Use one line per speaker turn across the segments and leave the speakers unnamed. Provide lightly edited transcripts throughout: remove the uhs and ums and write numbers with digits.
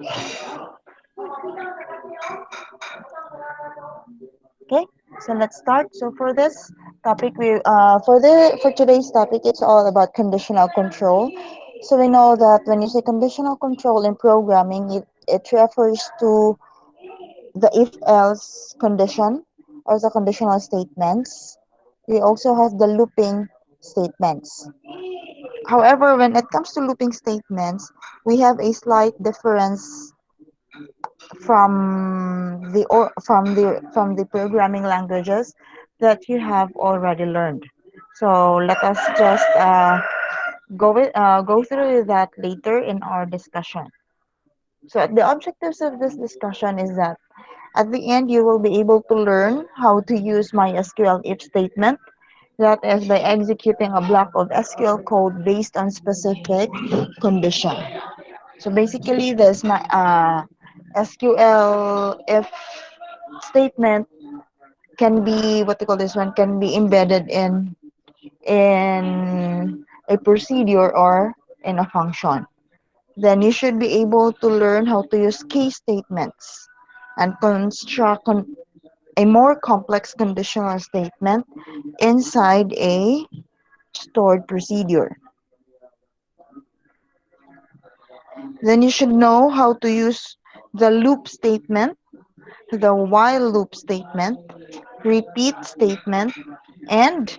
Okay, so let's start. So for this topic, for today's topic, it's all about conditional control. So we know that when you say conditional control in programming, it refers to the if else condition or the conditional statements. We also have the looping statements. However, when it comes to looping statements, we have a slight difference from the programming languages that you have already learned. So let us just go through that later in our discussion. So the objectives of this discussion is that at the end you will be able to learn how to use MySQL if statement. That is by executing a block of SQL code based on specific condition. So basically, this my SQL if statement can be what they call this one can be embedded in a procedure or in a function. Then you should be able to learn how to use case statements and construct a more complex conditional statement inside a stored procedure. Then you should know how to use the loop statement, the while loop statement, repeat statement, and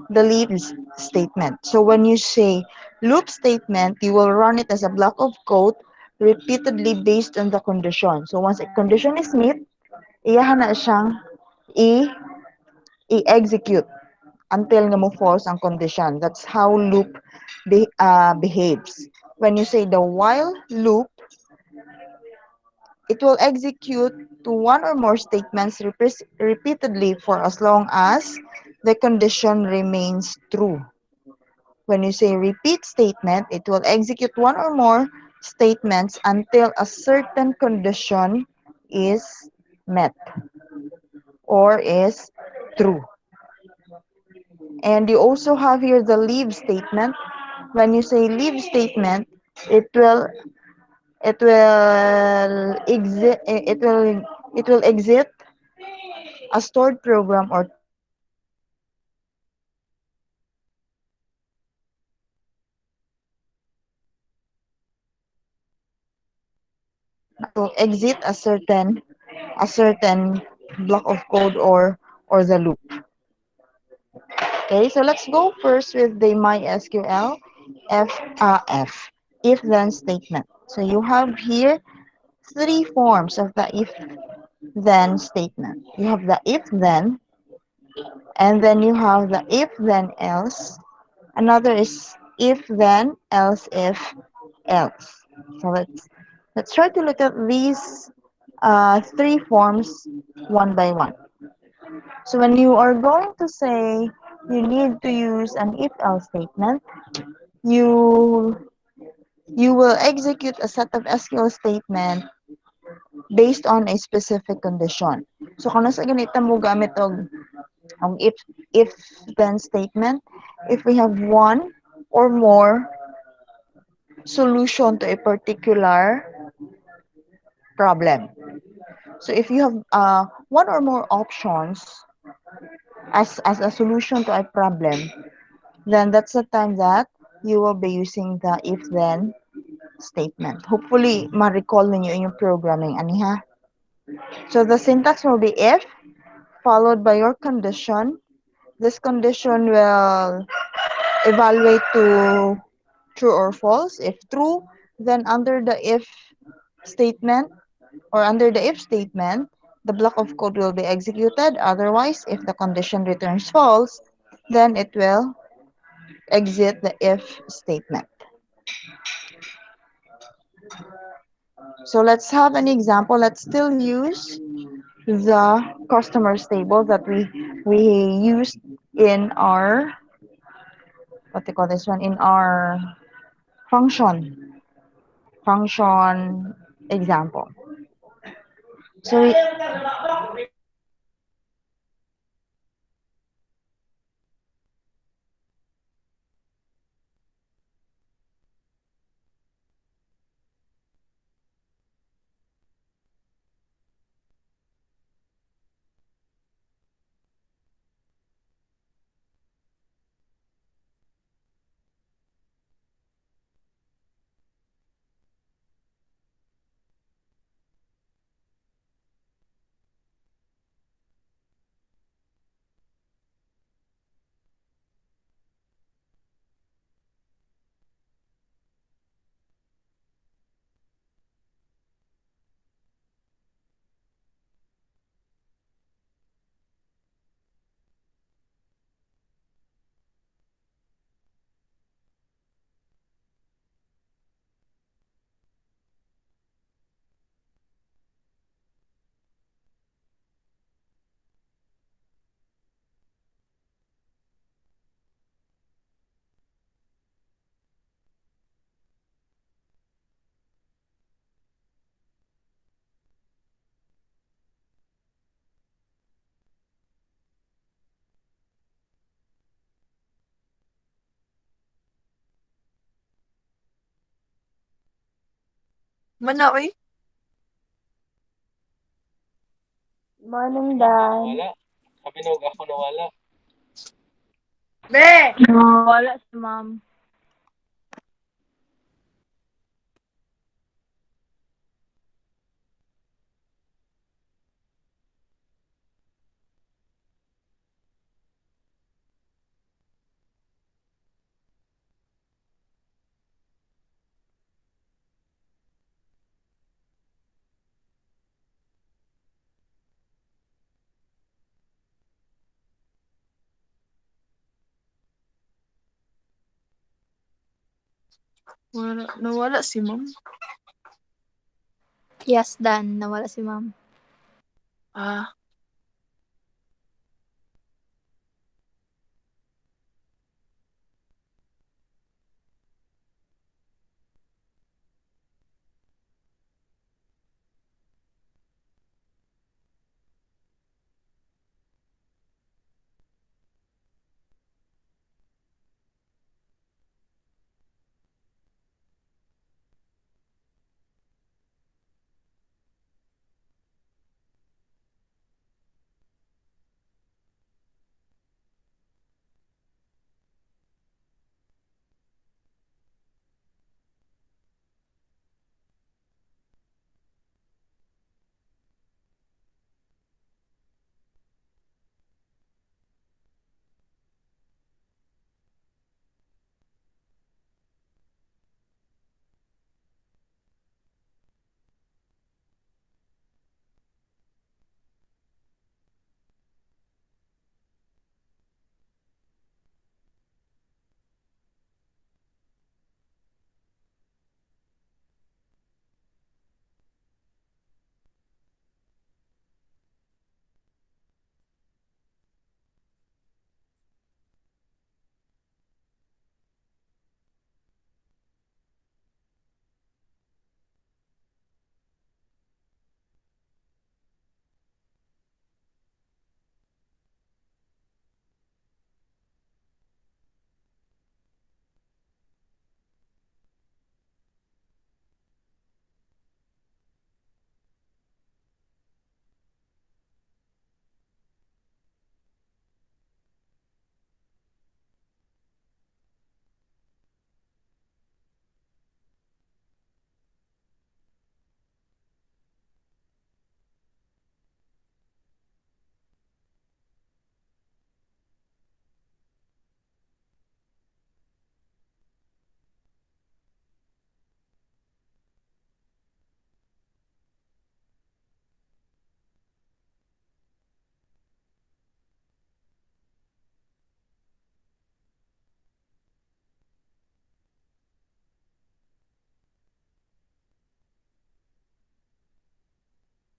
the leaves statement. So when you say loop statement, you will run it as a block of code repeatedly based on the condition. So once a condition is met, iyahan na siyang i- i-execute until nga mo false ang condition. That's how loop behaves. When you say the while loop, it will execute to one or more statements repeatedly for as long as the condition remains true. When you say repeat statement, it will execute one or more statements until a certain condition is met or is true. And you also have here the leave statement. When you say leave statement, it will it will exit a stored program or to exit a certain block of code or the loop. Okay, so let's go first with the MySQL if then statement. So you have here three forms of the if then statement. You have the if then, and then you have the if then else. Another is if then else if else. So let's try to look at these three forms one by one. So when you are going to say you need to use an if else statement, you you will execute a set of SQL statement based on a specific condition. So kung nasa ganito mo gamit ang if then statement, if we have one or more solution to a particular problem. So if you have one or more options as a solution to a problem, then that's the time that you will be using the if then statement. Hopefully, ma-recall ninyo in your programming. Ani ha? So the syntax will be if followed by your condition. This condition will evaluate to true or false. If true, then under the if statement or under the if statement, the block of code will be executed. Otherwise, if the condition returns false, then it will exit the if statement. So let's have an example. Let's still use the customers table that we used in our what they call this one in our function example. So
Mana, oy?
Morning, Dan.
Wala. Kabinog ako nawala.
Be!
Wala si ma'am.
Nawala si ma'am.
Yes, Dan. Nawala si ma'am.
Ah,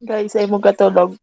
guys, ay mo katulog.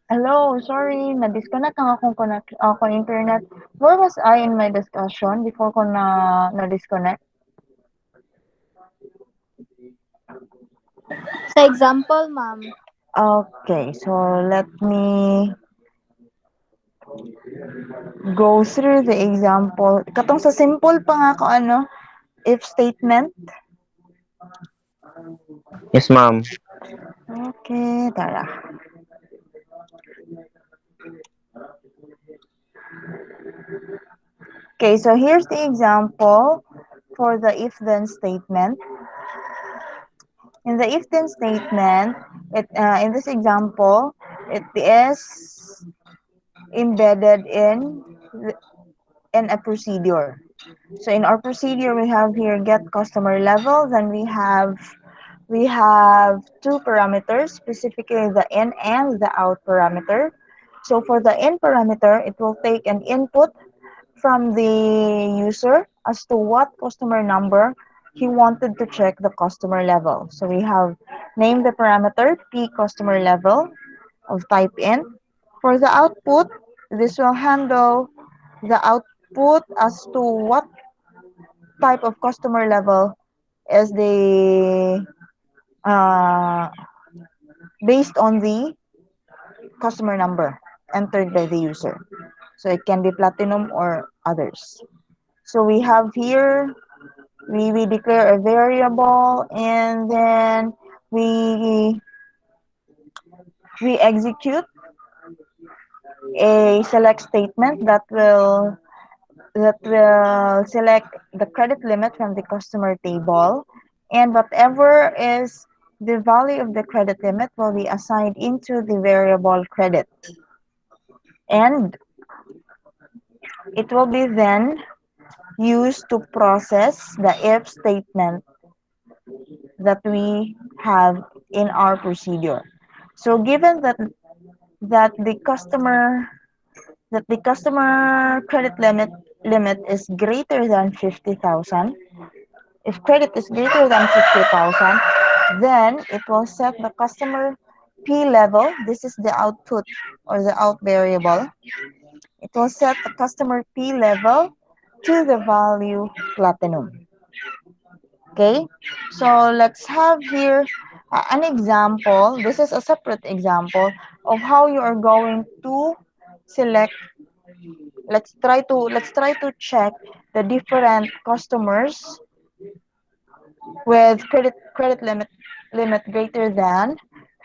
Hello, sorry, na-disconnect ang akong internet. Where was I in my discussion before ko na-disconnect?
Sa example, ma'am.
Okay, so let me go through the example. Katong sa simple pa nga ko ano, if statement.
Yes, ma'am.
Okay, tara. Okay, so here's the example for the if-then statement. In the if-then statement, in this example, it is embedded in a procedure. So in our procedure, we have here get customer level. Then we have two parameters, specifically the in and the out parameter. So for the in parameter, it will take an input from the user as to what customer number he wanted to check the customer level. So we have named the parameter p customer level of type in. For the output, this will handle the output as to what type of customer level is the based on the customer number entered by the user. So it can be platinum or others. So we have here, we declare a variable, and then we we execute a select statement that will select the credit limit from the customer table, and whatever is the value of the credit limit will be assigned into the variable credit, and it will be then used to process the if statement that we have in our procedure. So given that the customer credit limit is greater than 50,000, if credit is greater than 50,000, then it will set the customer P level. This is the output or the out variable. It will set the customer P level to the value platinum. Okay, so let's have here an example. This is a separate example of how you are going to select. Let's try to check the different customers with credit limit greater than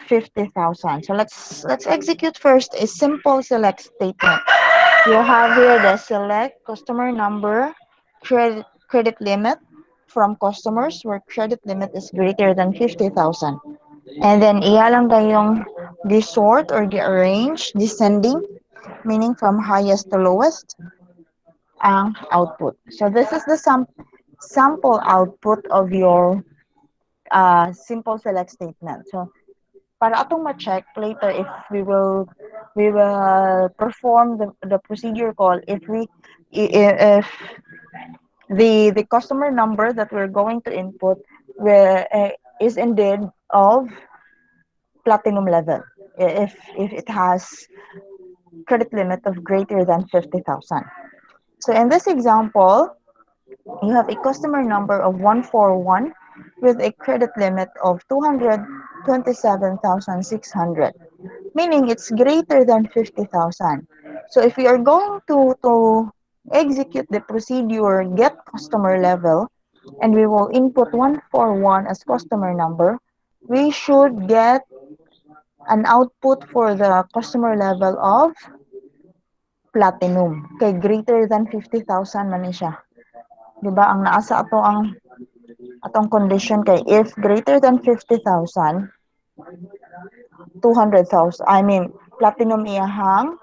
50,000. So let's execute first a simple select statement. You have here the select customer number credit limit from customers where credit limit is greater than 50,000. And then iya lang kayong sort or arrange descending, meaning from highest to lowest ang output. So this is the sample output of your simple select statement. So para atong ma-check later if we will perform the procedure call if the customer number that we're going to input is indeed of platinum level, if it has credit limit of greater than 50,000. So in this example, you have a customer number of 141 with a credit limit of 227,600, meaning it's greater than 50,000. So if we are going to execute the procedure get customer level and we will input 141 as customer number, we should get an output for the customer level of platinum. Kay greater than 50,000 man ni siya. 'Di ba? Ang naasa ato ang atong condition kay if greater than 50,000, 200,000. I mean, platinum iyahang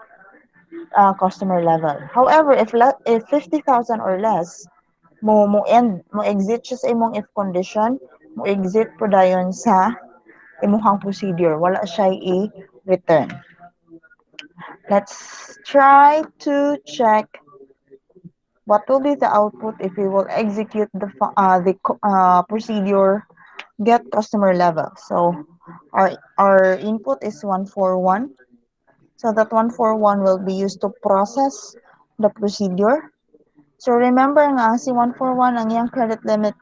customer level. However, if 50,000 or less, mo exit siya sa imong if condition, mo exit po dayon sa imuhang procedure. Wala siya i-return. Let's try to check what will be the output if we will execute the procedure get customer level. So our input is 141. So that 141 will be used to process the procedure. So remember nga, si 141, ang iyang credit limit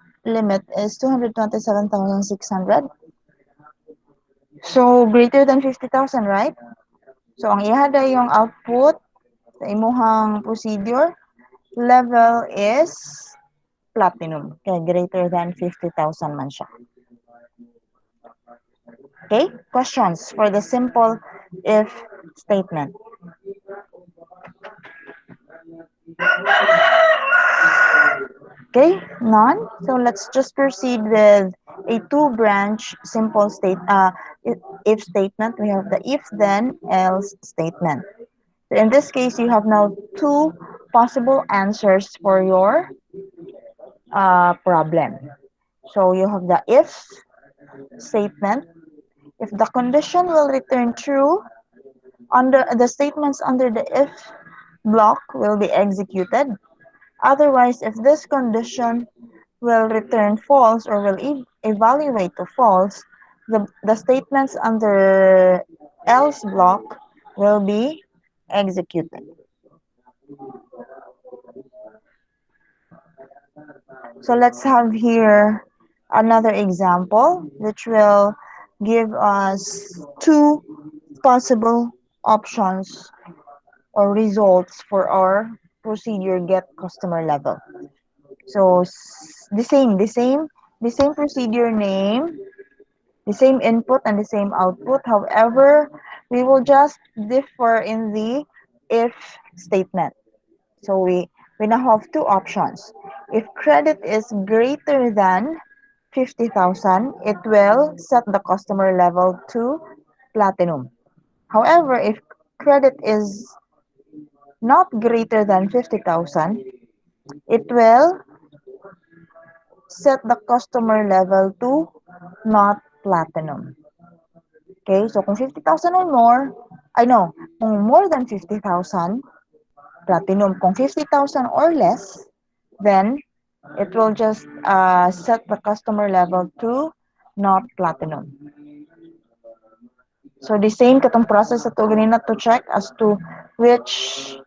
is 227,600. So greater than 50,000, right? So ang ihada yung output sa imuhang procedure level is platinum. Kaya greater than 50,000 man siya. Okay? Questions for the simple if statement. Okay, none. So let's just proceed with a two-branch simple if statement. We have the if then else statement. So in this case, you have now two possible answers for your problem. So you have the if statement. If the condition will return true, under the statements under the if block will be executed. Otherwise, if this condition will return false or will evaluate to false, the statements under else block will be executed. So let's have here another example which will give us two possible options or results for our procedure get customer level. So the same procedure name, the same input and the same output. However, we will just differ in the if statement. So we now have two options. If credit is greater than 50,000, it will set the customer level to platinum. However, if credit is not greater than 50,000, it will set the customer level to not platinum. Okay, so kung 50,000 or more, I know, kung more than 50,000, platinum. Kung 50,000 or less, then it will just set the customer level to not platinum. So the same katong process ato ganina to check as to which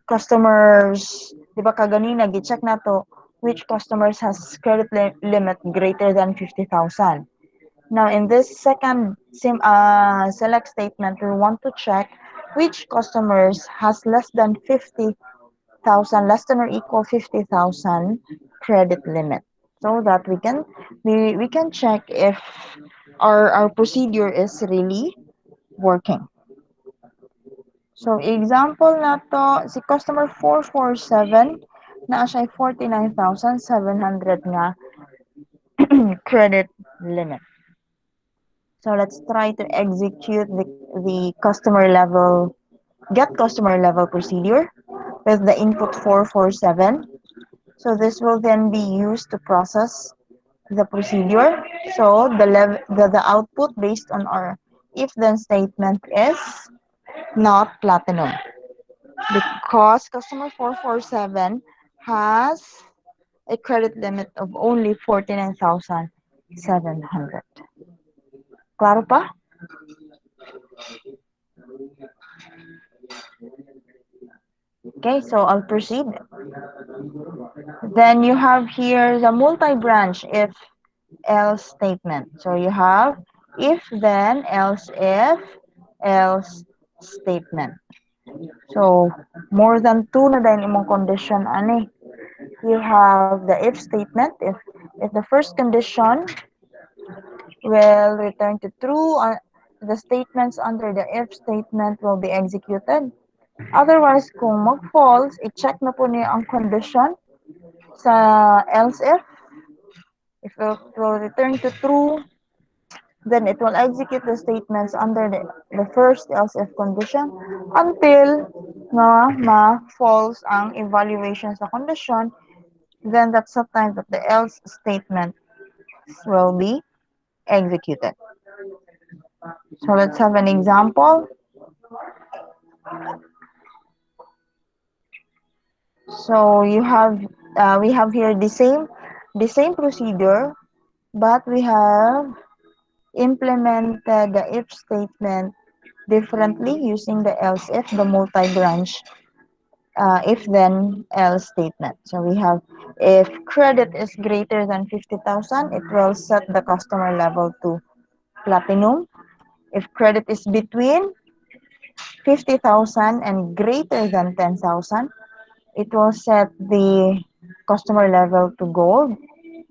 customers, di ba kaganina gi-check nato which customers has credit limit greater than 50,000. Now in this second select statement, we want to check which customers has less than 50,000, less than or equal 50,000 credit limit, so that we can check if our procedure is really working. So example na to, si customer 447 na siya 49,700 nga credit limit. So let's try to execute the customer level, get customer level procedure with the input 447. So this will then be used to process the procedure. So the output based on our if then statement is not platinum because customer 447 has a credit limit of only 49,700. Claro pa? Okay, so I'll proceed. Then you have here the multi-branch if else statement. So you have if then else statement. So more than two na din imong condition ani. You have the if statement. If the first condition will return to true, the statements under the if statement will be executed. Otherwise, kung mag-false, i-check na po niya ang condition sa else if. If it will return to true, then it will execute the statements under the first else if condition until na ma-false ang evaluation sa condition. Then that's the time that the else statement will be executed. So let's have an example. So we have here the same procedure, but we have implemented the if statement differently using the else if, the multi-branch if then else statement. So we have, if credit is greater than 50,000, it will set the customer level to platinum. If credit is between 50,000 and greater than 10,000, it will set the customer level to gold.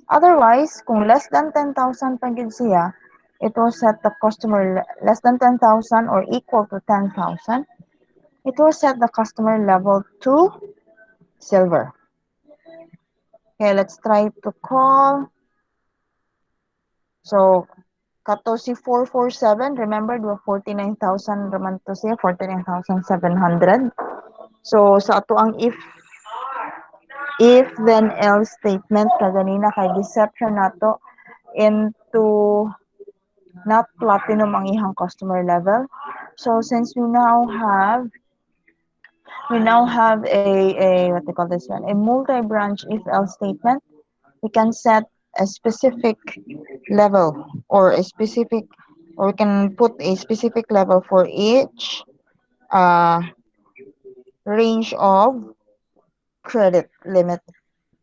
Otherwise, kung less than 10,000 pa gid siya, it will set the customer less than 10,000 or equal to 10,000. It will set the customer level to silver. Okay, let's try to call. So, kato si 447, remember, do 49,000 raman to siya, 49,700. So, sa ato ang if then else statement kaganina kay deception nato into not platinum ang ihang customer level. So since we now have a what they call this one, a multi-branch if else statement, we can set a specific level or a specific, or we can put a specific level for each uh, range of credit limit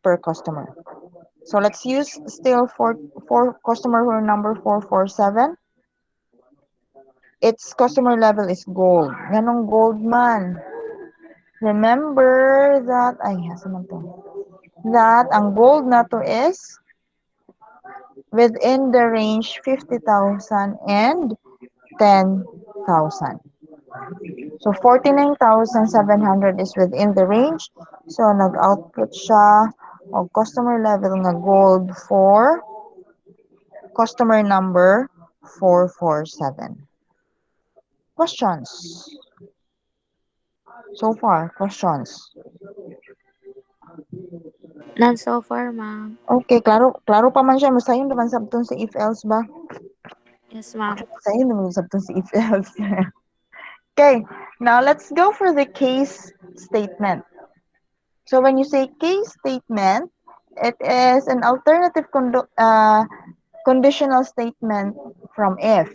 per customer. So let's use still for customer who are number 447. Its customer level is gold. Ganong gold man. Remember that, ay, hasa man to. That ang gold na to is within the range 50,000 and 10,000. So 49,700 is within the range. So nag-output siya of customer level nga gold for customer number 447. Questions? So far, questions.
None so far, ma'am.
Okay, klaro klaro pa man siya, masayon naman sabton si if else ba?
Yes, ma'am.
Masayon naman sabton si if else. Okay, now let's go for the case statement. So when you say case statement, it is an alternative conditional statement from if.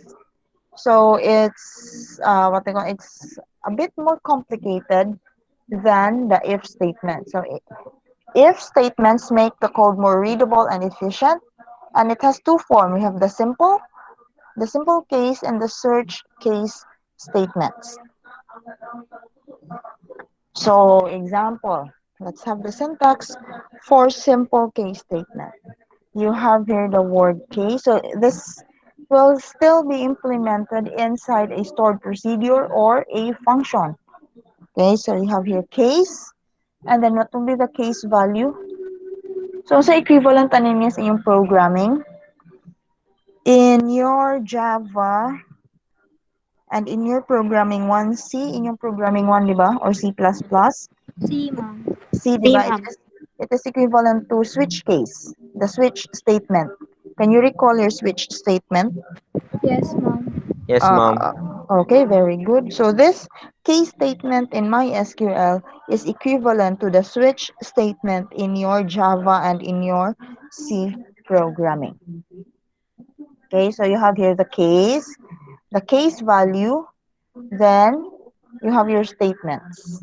So it's what they call, it's a bit more complicated than the if statement. So if statements make the code more readable and efficient, and it has two forms. We have the simple case, and the search case statements. So example, let's have the syntax for simple case statement. You have here the word case. So this will still be implemented inside a stored procedure or a function. Okay, so you have here case, and then what will be the case value? So sa equivalent ano niya sa iyong programming, in your Java and in your programming 1, C, in your programming 1, di ba? Or C++,
See, ma'am.
C, di
See,
ba?
ma'am.
It is equivalent to switch case, the switch statement. Can you recall your switch statement?
Yes, ma'am.
Yes, ma'am.
Okay, very good. So this case statement in MySQL is equivalent to the switch statement in your Java and in your C programming. Okay, so you have here the case value, then you have your statements.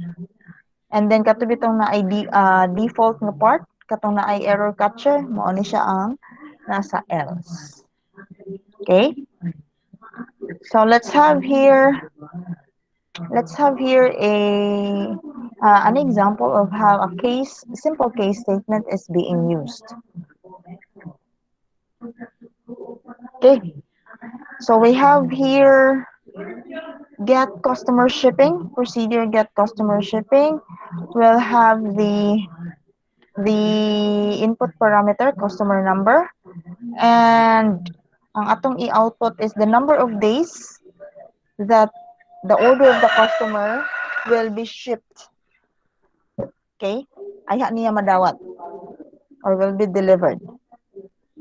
And then kato bitong na ay default na part, katong na ay error catcher, mo ni siya ang nasa else. Okay? So let's have here a an example of how a simple case statement is being used. Okay, so we have here get customer shipping procedure. Get customer shipping will have the input parameter customer number, and ang atong i-output is the number of days that the order of the customer will be shipped. Okay? Ayha niya madawat or will be delivered.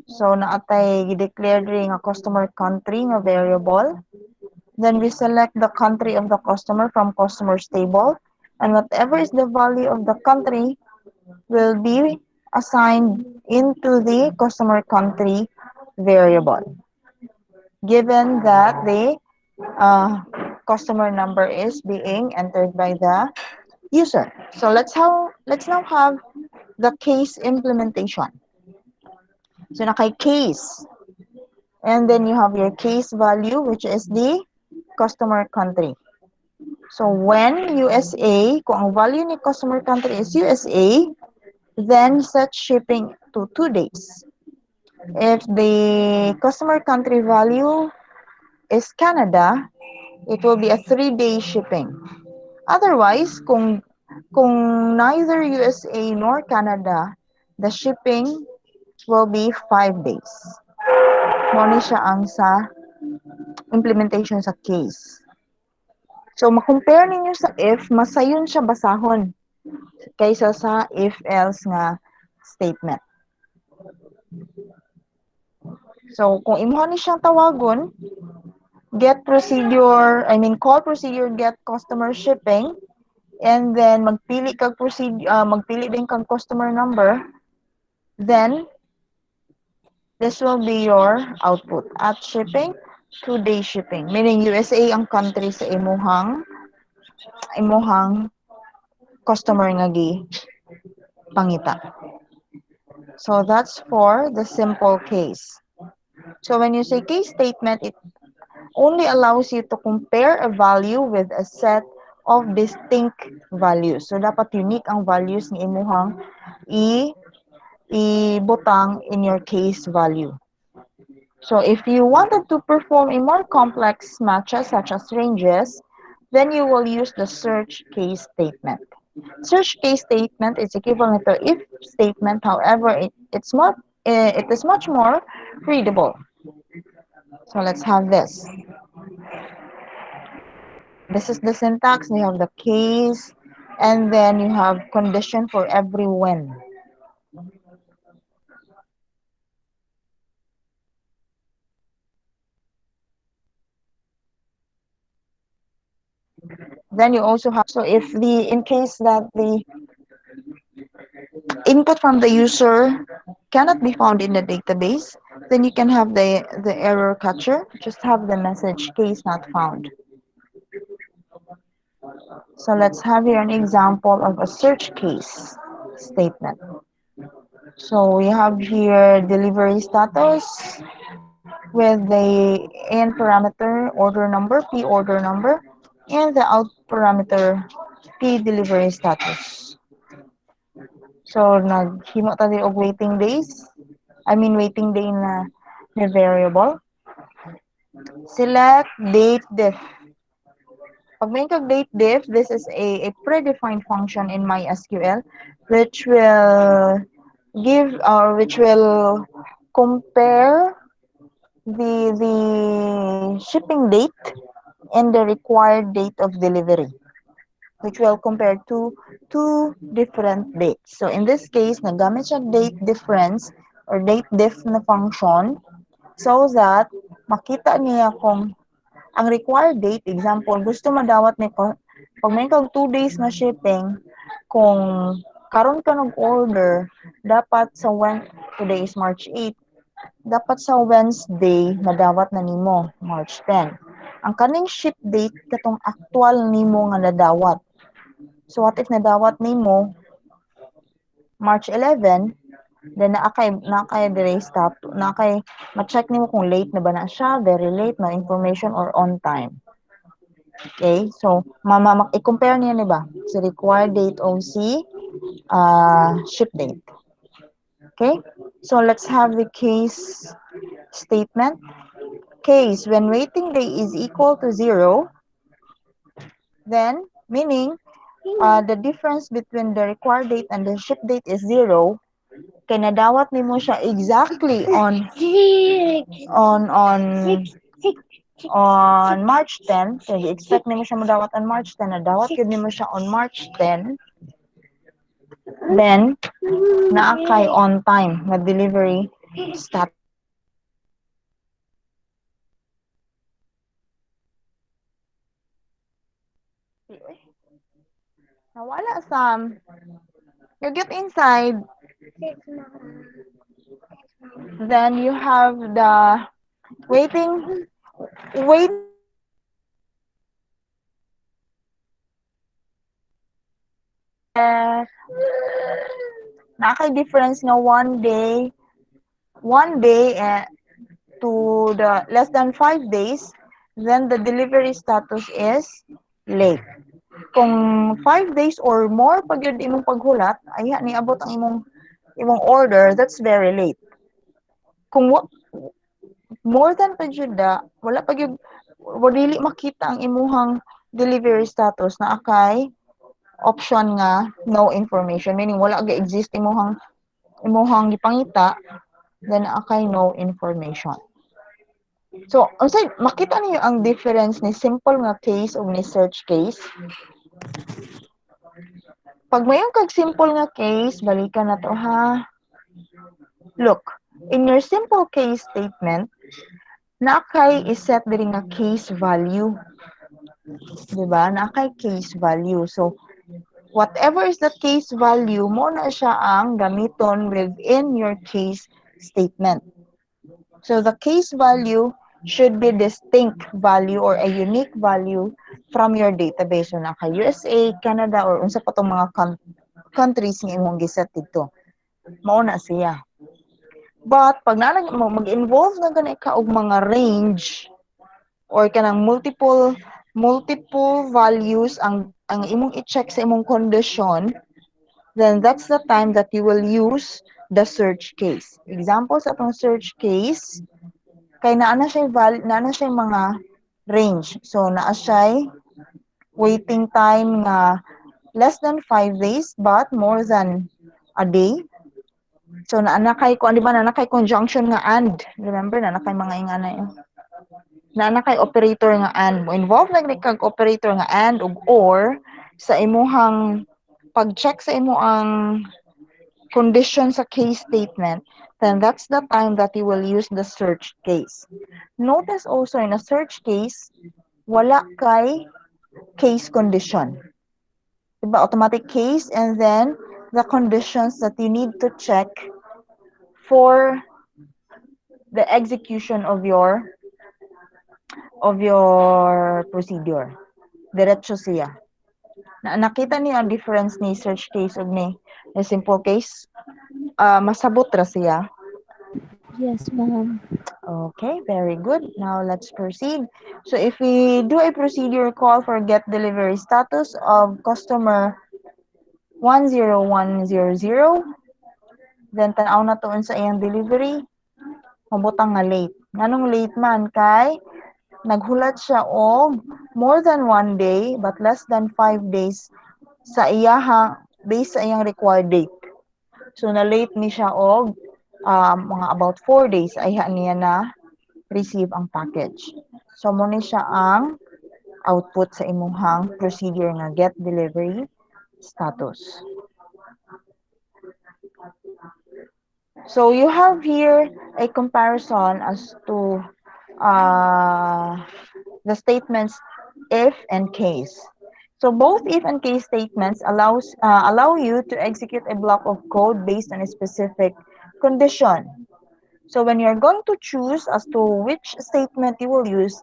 So naatay gi-declare ring a customer country nga variable. Then we select the country of the customer from customers table, and whatever is the value of the country will be assigned into the customer country variable. Given that the uh, customer number is being entered by the user. So let's now have the case implementation. So nakay case, and then you have your case value, which is the customer country. So when USA, kung ang value ni customer country is USA, then set shipping to 2 days. If the customer country value is Canada, it will be a 3-day shipping. Otherwise, kung neither USA nor Canada, the shipping will be 5 days. Mo ni siya ang sa implementation sa case. So, makompare ninyo sa if, masayon siya basahon kaysa sa if-else nga statement. So, kung imuha ni siyang tawagon, call procedure get customer shipping, and then magpili din kang customer number, then this will be your output at shipping, 2-day shipping, meaning USA ang country sa imuhang customer nga pangita. So that's for the simple case. So when you say case statement, it only allows you to compare a value with a set of distinct values. So dapat unique ang values ni imuhang ibutang in your case value. So if you wanted to perform a more complex matches such as ranges, then you will use the search case statement. Search case statement is equivalent to if statement, however, it is much more readable. So let's have this. This is the syntax. We have the case, and then you have condition for every when. Then you also have, so if in case that the input from the user cannot be found in the database, then you can have the error catcher, just have the message case not found. So let's have here an example of a search case statement. So we have here delivery status with the in parameter order number, P order number, and the out parameter P delivery status. So naghimo ta og waiting days. Waiting day na variable. Select date diff. Pag may date diff, this is a predefined function in MySQL which will which will compare the shipping date and the required date of delivery, which will compare two different dates. So in this case, nagamit siya date difference or date diff na function so that makita niya kung ang required date, example, gusto madawat ni ko, pag may kag 2 days na shipping, kung karon ka nag-order, dapat today is March 8, dapat sa Wednesday, madawat na nimo, March 10. Ang kaning ship date, katong actual nimo nga nadawat. So what if nadawat nimo, March 11, then naakay delay stop, ma-check nimo kung late na ba na siya, very late, no information, or on time. Okay, so i-compare niya ni ba si required date of ship date. Okay, so let's have the case statement. Case, when waiting day is equal to 0, then meaning the difference between the required date and the ship date is 0, kaya nadawat nimo siya exactly on March 10, kaya expect nimo siya madawat on March 10, nadawat yun nimo siya on March 10, then naakay on time na delivery status. Nawala Sam. You get inside. Then you have the waiting na kay difference nga one day to the less than 5 days, then the delivery status is late. Kung 5 days or more pag yun imong paghulat, ay niabot ang imong order, that's very late. Kung more than pa jud wala pa gyud dili makita ang imuhang delivery status na akay option nga no information, meaning wala ga exist imuhang gipangita, then akay no information. So, unsay makita niyo ang difference ni simple nga case ug ni search case? Pag mayon kag simple nga case, balikan na to ha. Look, in your simple case statement, na kay iset diri nga case value. Diba? Na kay case value. So, whatever is the case value, mo na siya ang gamiton within your case statement. So, the case value should be distinct value or a unique value from your database. So, naka USA, Canada, or unsa pa tong mga countries nga imong giset dito. Mao na siya. But, pag mo mag-involve na gani ka og mga range or kanang multiple values ang imong i-check sa imong condition, then that's the time that you will use the search case. Example sa atong search case, kay naa na siya mga range. So, naa siya waiting time nga less than 5 days but more than a day. So, naa kay ko, di ba, naa kay conjunction nga and. Remember, naa kay mga ingana yun. Na kay operator nga and. Mo involve na kag operator nga and ug or sa imuhang pag-check sa imo ang condition sa case statement, then that's the time that you will use the search case. Notice also in a search case, wala kay case condition. Diba? Automatic case and then the conditions that you need to check for the execution of your procedure. Diretso siya. Nakita niyo ang difference ni search case ug ni simple case? Masabot ra siya.
Yes, ma'am.
Okay, very good. Now let's proceed. So if we do a procedure call for get delivery status of customer 10100, then tanaw na tuon sa iyang delivery, mabutang nga late. Nganong late man kay naghulat siya og more than 1 day but less than 5 days sa iyahang based sa iyang required date. So na late ni siya og mga about 4 days ay niya na receive ang package. So mo ni siya ang output sa imuhang procedure nga get delivery status. So you have here a comparison as to the statements if and case. So both if and case statements allow you to execute a block of code based on a specific condition. So when you're going to choose as to which statement you will use,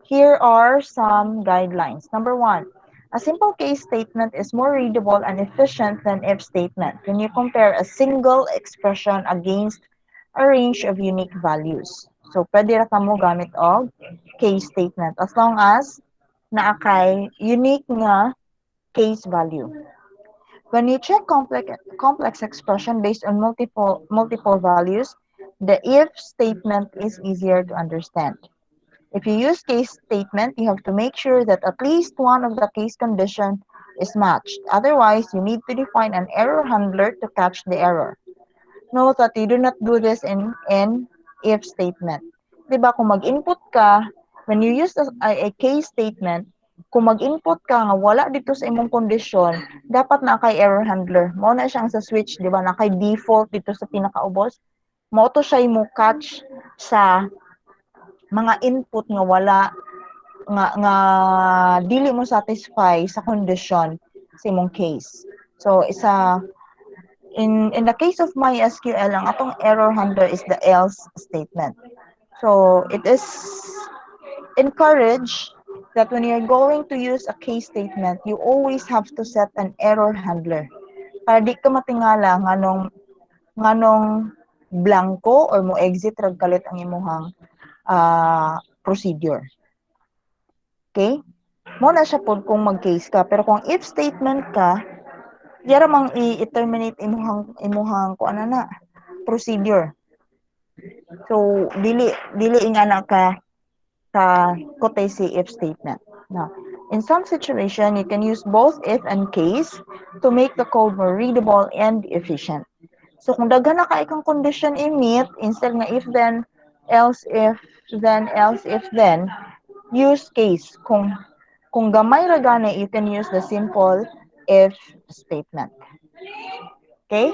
here are some guidelines. Number one, a simple case statement is more readable and efficient than if statement when you compare a single expression against a range of unique values. So, pwede ra ka mo gamit og case statement as long as naa kay unique nga case value. When you check complex expression based on multiple values, the if statement is easier to understand. If you use case statement, you have to make sure that at least one of the case condition is matched. Otherwise, you need to define an error handler to catch the error. Note that you do not do this in if statement. Diba, kung mag-input ka, when you use a case statement, kung mag-input ka nga wala dito sa imong kondisyon, dapat na kay error handler. Mao na siyang sa switch, diba, na kay default dito sa pinakaubos. Mao to siya mo catch sa mga input nga wala nga dili mo satisfy sa condition sa imong case. So isa in the case of MySQL, ang atong error handler is the else statement. So it is encouraged that when you're going to use a case statement, you always have to set an error handler. Kaya di ka matingala nganong blanco or mo exit rag kalit ang imuhang procedure. Okay? Mo na siya pod kung mag-case ka, pero kung if statement ka, diara mang i-terminate imuhang ko ano na procedure. So dili ingana ka kote si if statement. Now, in some situation, you can use both if and case to make the code more readable and efficient. So kung daghan na ka ikang condition i-meet, instead nga if then, else if then, use case. Kung gamay ra gani, you can use the simple if statement. Okay?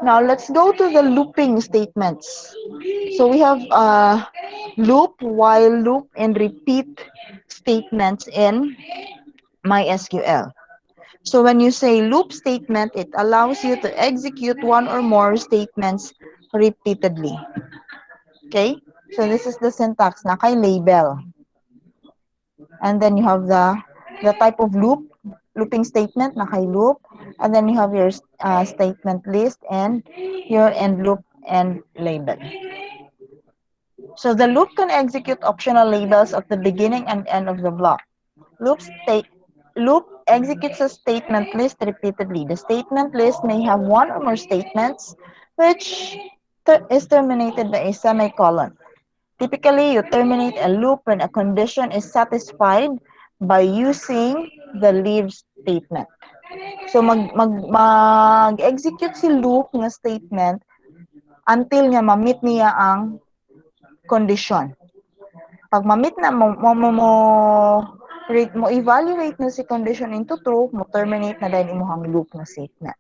Now let's go to the looping statements. So we have loop, while loop, and repeat statements in MySQL. So when you say loop statement, it allows you to execute one or more statements repeatedly. Okay? So this is the syntax na kay label. And then you have the type of looping statement na kay loop. And then you have your statement list and your end loop and label. So the loop can execute optional labels at the beginning and end of the block. Loop executes a statement list repeatedly. The statement list may have one or more statements, which is terminated by a semicolon. Typically, you terminate a loop when a condition is satisfied by using the leave statement. So mag-execute si loop nga statement until nga ma-meet niya ang condition. Pag ma-meet na mo evaluate na si condition into true, mo terminate na dahil imuhang loop na statement.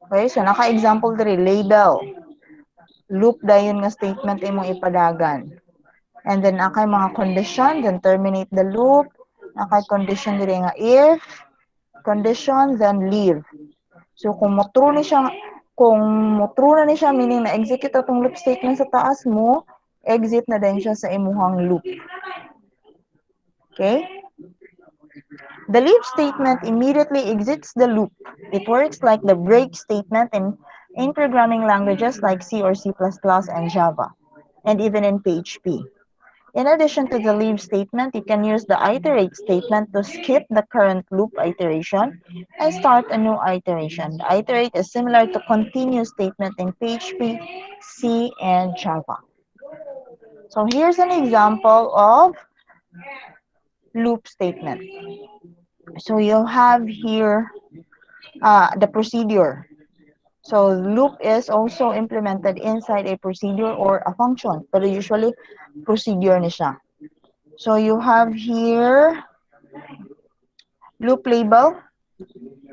Okay, so naka-example diri label. Loop dayon nga statement imong ipadagan. And then nakay mga condition, then terminate the loop. Nakay condition diri nga if, condition, then leave. So kung mo true na siya, meaning na execute atong loop statement sa taas mo, exit na din siya sa imuhang loop. Okay? The leave statement immediately exits the loop. It works like the break statement in programming languages like C or C++ and Java, and even in PHP. In addition to the leave statement, you can use the iterate statement to skip the current loop iteration and start a new iteration. The iterate is similar to continue statement in PHP, C, and Java. So here's an example of loop statement. So you have here the procedure. So loop is also implemented inside a procedure or a function, pero usually procedure ni siya. So you have here loop label,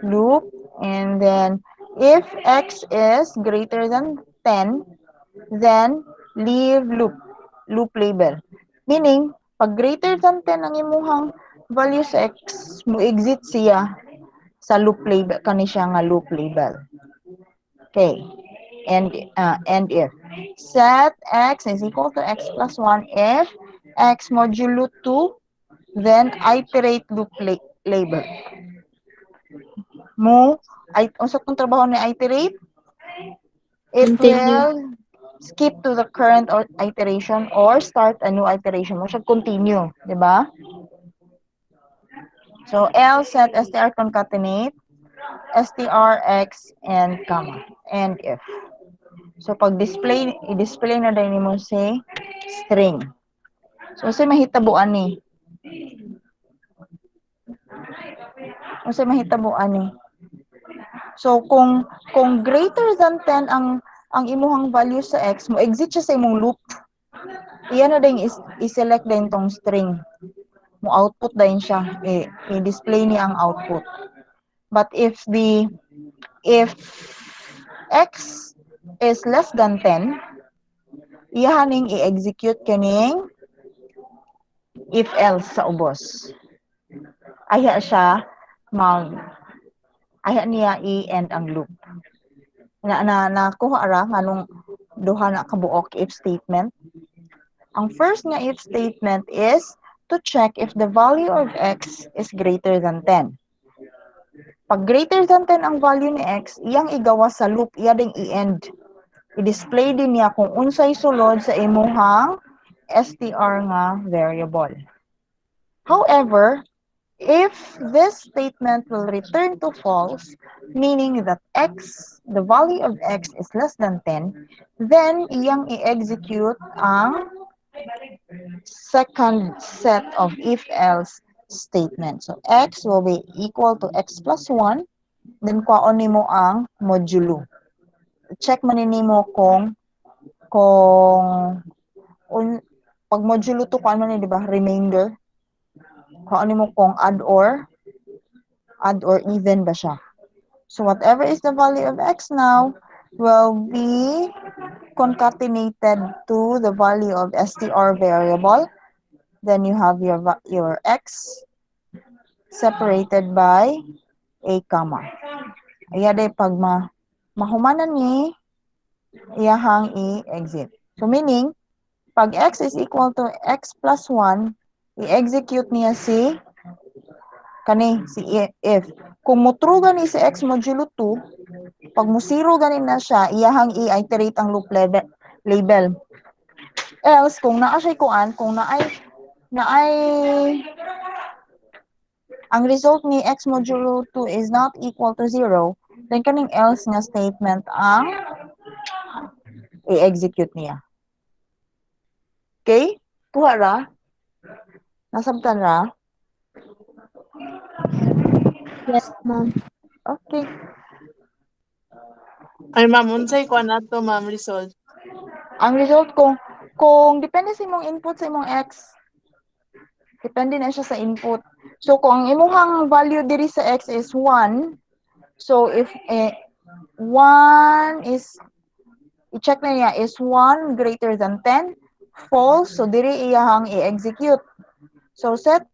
loop, and then if x is greater than 10, then leave loop label. Meaning, pag greater than 10 ang imuhang value sa x, mo exit siya sa loop label, kani siya nga loop label. Okay, and if set x is equal to x plus 1 if x modulo 2, then iterate loop label. Unsa tong trabaho ni iterate? It
Continue.
will skip to the current iteration or start a new iteration. Mo siya continue, di ba? So else set str concatenate strx and comma and if. So pag i-display na din mo si string. So say mahitabuan ni. Say mahitabuan ni. So kung greater than 10 ang imuhang value sa x, mo exit siya sa imong loop. Iyan na din i-select din tong string. Mo output din siya, i-display niya ang output. But if x is less than 10, iyahaning i-execute kaning if else sa ubos. Aya siya aya niya i-end ang loop. Nakuha ra nganong duha na kabuok if statement. Ang first nga if statement is to check if the value of x is greater than 10. Pag greater than 10 ang value ni x, iyang igawa sa loop, iya ding i-end. I-display din niya kung unsay sulod sa imuhang str nga variable. However, if this statement will return to false, meaning that x, the value of x is less than 10, then iyang i-execute ang second set of if-else statement. So, x will be equal to x plus 1, then kwaon nimo ang modulo. Check man nimo kung pag modulo to kung ano ni, di ba? Remainder. Kung ano mo kung add or even ba siya. So whatever is the value of x now will be concatenated to the value of str variable. Then you have your x separated by a comma. Iya day pag mahumanan ni iyahang i-exit. So meaning, pag x is equal to x plus 1, i-execute niya si if. Kung mo true gani si x modulo 2, pag mo zero gani na siya, iyahang i-iterate ang loop label. Else, kung naa siya kuan, kung naay ang result ni x modulo 2 is not equal to 0, then kaning else nga statement ang i-execute niya. Okay? Kuha ra? Nasabtan ra?
Yes, ma'am.
Okay.
Ay, ma'am, unsay ko nato, ma'am, result.
Ang result kung depende sa imong input sa imong x, depende na siya sa input. So, kung ang imuhang value diri sa x is 1, so if 1 is, i-check na niya, is 1 greater than 10? False. So, diri iyahang i-execute. So, set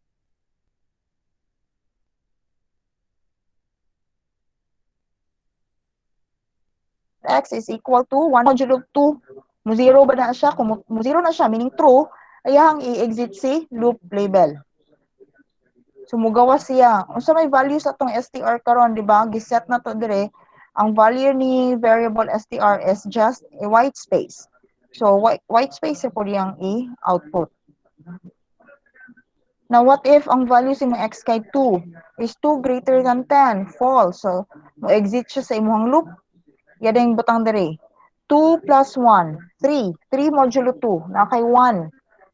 x is equal to 1 modulo 2. Mo 0 ba na siya? Kung mo 0 na siya, meaning true, iyahang i-exit si loop label. So mugawa siya. Unsa may value sa tong str karon, di ba? Giset na to dire. Ang value ni variable str is just a white space. So white space po diyang i-output. Now what if ang value si mo x kay 2 is 2 greater than 10? False. So mo exit siya sa imong loop. Yading butang dire. 2 plus 1, 3. 3 modulo 2, na kay 1.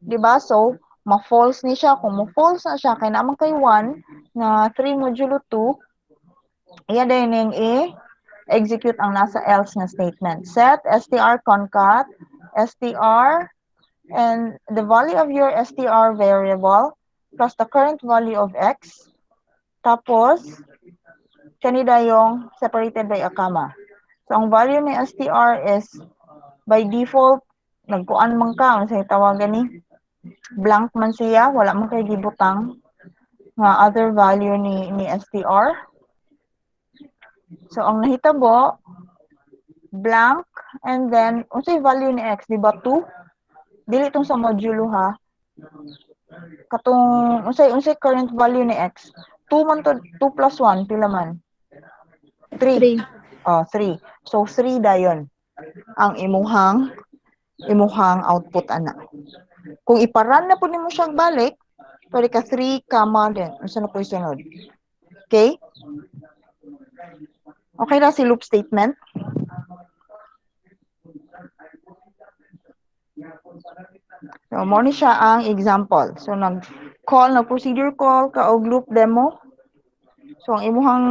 Diba? So, ma-false ni siya. Kung ma-false na siya, kay naman kay 1, na 3 modulo 2, iya din yung i-execute ang nasa else na statement. Set str concat str and the value of your str variable plus the current value of x. Tapos, kanida yung separated by a comma. So, ang value ni str is by default, nagkuan man ka, sa tawagan ni blank man siya, wala man kay gibutang nga other value ni str. So ang nahitabo blank and then unsay value ni x, di ba 2? Dili tong sa modulo ha. Katong unsay current value ni x? 2 man to, 2 plus 1 pila man? 3.
3.
Oh, 3. So 3 dayon ang imuhang output ana. Kung iparan na po nimo siyang balik, pwede ka 3 comma din. Unsa na po isunod? Okay? Okay na si loop statement? So, mo ni siya ang example. So, nag-procedure call ka og loop demo. So, ang imuhang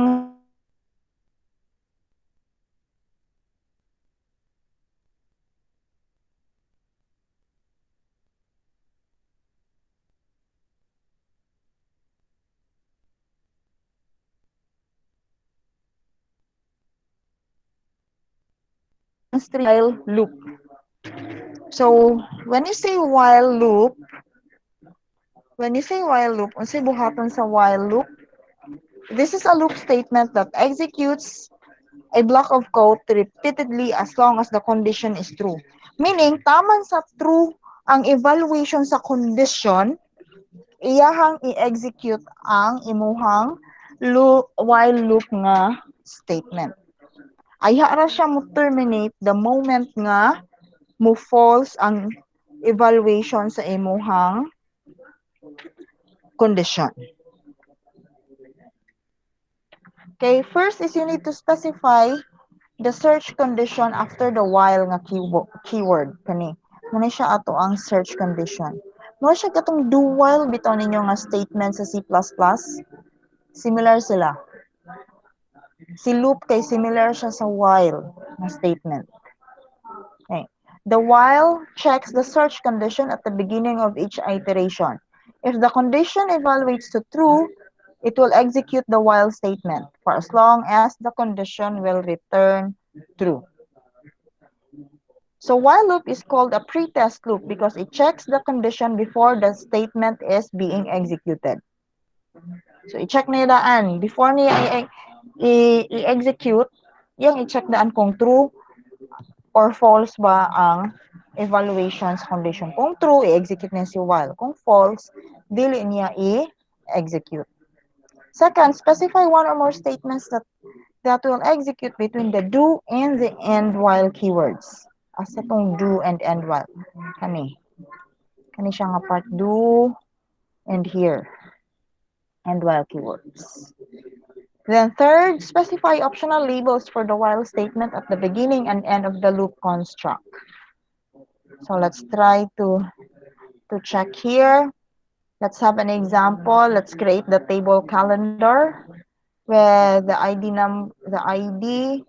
while loop. So, when you say while loop, unsay buhaton sa while loop? This is a loop statement that executes a block of code repeatedly as long as the condition is true. Meaning, taman sa true ang evaluation sa condition, iyahang i-execute ang imuhang while loop nga statement. Ayha ra siya mo terminate the moment nga mo false ang evaluation sa imuhang condition. Okay, first is you need to specify the search condition after the while nga keyword kani. Muna siya ato ang search condition. Muna siya katong do while bitaw ninyo nga statement sa C++. Similar sila. Si loop kay similar siya sa while na statement. Okay. The while checks the search condition at the beginning of each iteration. If the condition evaluates to true, it will execute the while statement for as long as the condition will return true. So while loop is called a pretest loop because it checks the condition before the statement is being executed. So i-check niya daan before niya i-execute, yung i-check daan kung true or false ba ang evaluation sa condition. Kung true, i-execute niya si while. Kung false, dili niya i-execute. Second, specify one or more statements that will execute between the do and the end while keywords. Asa tong do and end while. Kani. Kani siya nga part do and here. End while keywords. Then third, specify optional labels for the while statement at the beginning and end of the loop construct. So let's try to check here. Let's have an example. Let's create the table calendar with the ID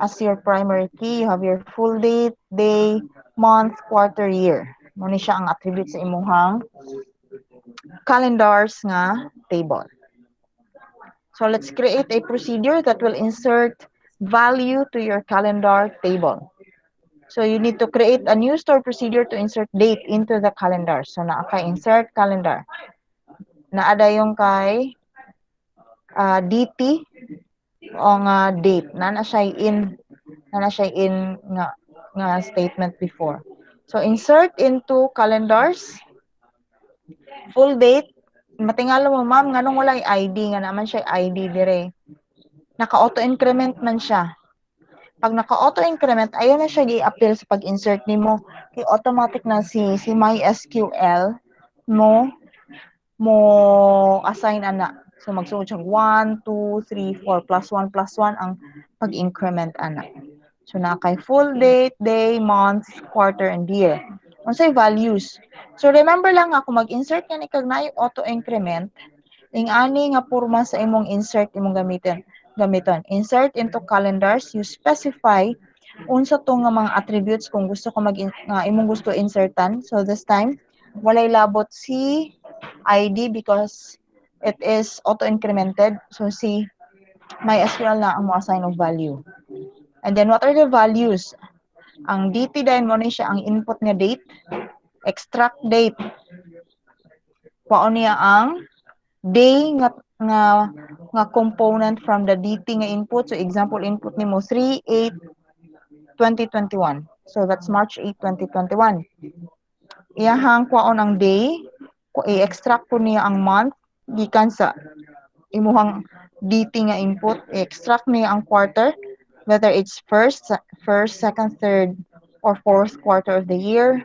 as your primary key. You have your full date, day, month, quarter, year. Muna siya ang attribute sa imuhang calendars nga table. So let's create a procedure that will insert value to your calendar table. So you need to create a new store procedure to insert date into the calendar. So naaka insert calendar. Naada yung kay DT o nga date. Nana siya in nga statement before. So insert into calendars full date. Matingalo mo ma'am nganong walay ID nga naman siya ID dire. Naka-auto increment man siya. Pag naka-auto increment, ayaw na siya i-appeal sa pag-insert nimo. Kay automatic na si MySQL mo assign ana. So magsuot siya 1, 2, 3, 4 plus 1 plus 1 ang pag-increment ana. So na kay full date, day, month, quarter, and year. Unsay values. So remember lang ako mag-insert nga ni kag naay auto increment, ing ani nga porma sa imong insert imong gamiton. Insert into calendars, you specify unsa to nga mga attributes kung gusto ko nga imong gusto insertan. So this time walay labot si ID because it is auto incremented. So si MySQL na ang mo assign of value. And then what are the values? Ang DT dahil mo ni siya ang input nga date, extract date. Kwaon niya ang day nga component from the DT nga input. So example input nimo 3/8/2021. So that's March 8, 2021. Iyahang kwaon ang day, i-extract po niya ang month gikan sa imuhang DT nga input, i-extract niya ang quarter whether it's first, second, third or fourth quarter of the year,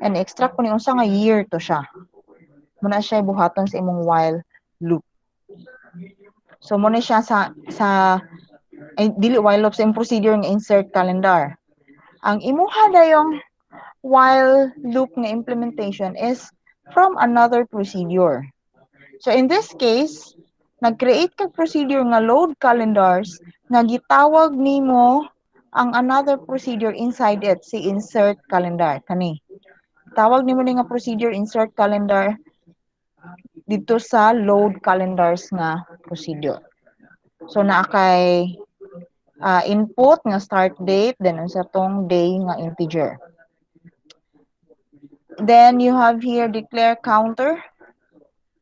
and extract po niya unsa nga year to siya. Muna siya buhaton sa imong while loop. So muna siya dili while loop sa imong procedure nga insert calendar. Ang imuha dayong while loop nga implementation is from another procedure. So in this case, nag-create kag procedure nga load calendars nga gitawag nimo ang another procedure inside it, si insert calendar kani. Tawag nimo ni nga procedure insert calendar dito sa load calendars nga procedure. So naa kay input nga start date, then unsa tong day nga integer. Then you have here declare counter.